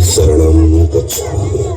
शरणं गच्छामि।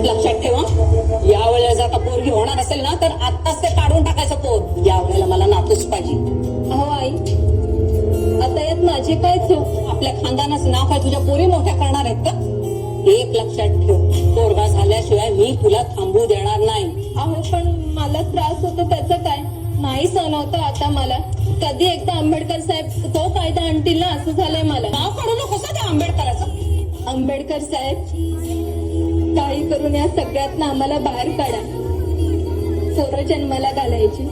लक्षात ठेवा, या वेळेला जर पोरगी होणार असेल ना तर आत्ताच ते काढून टाकायचं पोर. या वेळेला मला नातूच पाहिजे. अहो आई, आता यात माझे काय चूक? आपल्या खानदानाचं नाव काय तुझ्या पोरी मोठ्या करणार आहेत का? एक लक्षात ठेव, पोरगा झाल्याशिवाय मी तुला थांबू देणार नाही. अहो पण मला त्रास होतो त्याचं काय? नाही सहन होतं आता मला. कधी एकदा आंबेडकर साहेब तो कायदा आणतील ना असं झालंय मला. नाव काढू नकोस त्या आंबेडकराचं. आंबेडकर साहेब काही करून या सगळ्यातनं आम्हाला बाहेर काढा. पोरं जन्माला घालायची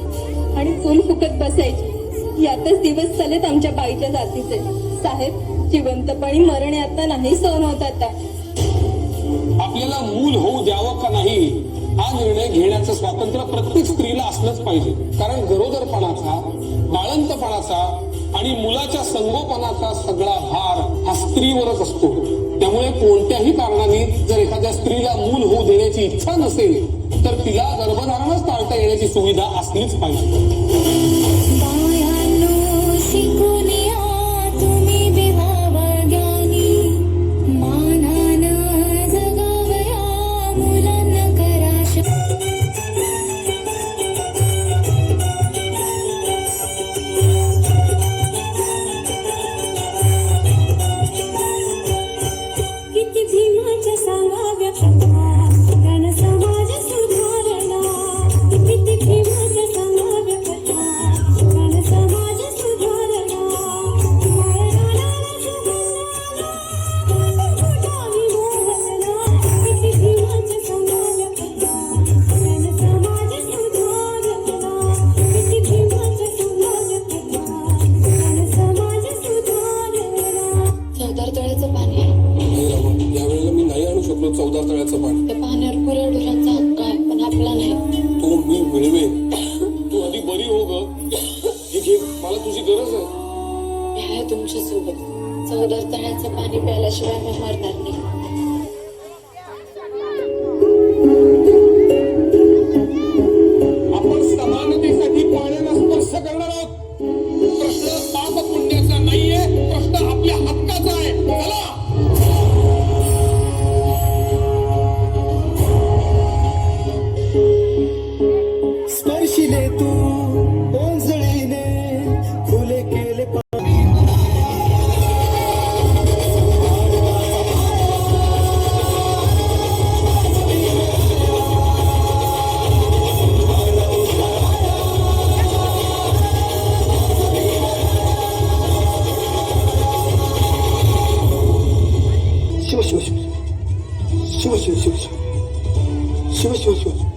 आणि चूल फुकत बसायची, यातच दिवस चालेत आमच्या बाईच्या जातीचे. साहेब, जिवंतपणी मरण यातना नाही सहन होत आता. आपल्याला मूल होऊ द्यावं का नाही हा निर्णय घेण्याचं स्वातंत्र्य प्रत्येक स्त्रीला असलंच पाहिजे. कारण गरोदरपणाचा, बाळंतपणाचा आणि मुलाच्या संगोपनाचा सगळा भार हा स्त्रीवरच असतो. त्यामुळे कोणत्याही कारणाने जर एखाद्या स्त्रीला मूल होऊ देण्याची इच्छा नसेल तर तिला गर्भधारणच टाळता येण्याची सुविधा असलीच पाहिजे. चौदार तळ्याचं पाणी ते पाण्यावर पुरेवढ्यांचा हक्क आहे पण आपला नाही. तो मी मिळवेन. तू आधी बरी हो ग. घे, मला तुझी गरज आहे. मी आहे तुमच्या सोबत. चौदार तळ्याचं पाणी प्यायल्याशिवाय मी मरणार नाही. आपण समानतेसाठी पाण्याला स्पर्श करणार आहोत. प्रश्न पाप पुण्याचा नाहीये, प्रश्न आपल्या हक्काचा आहे. चला. स्पर्शिले तू ओंजळीने फुले केले शिव शिव शिव शिव शिव शिव शिव शिव शिव शिव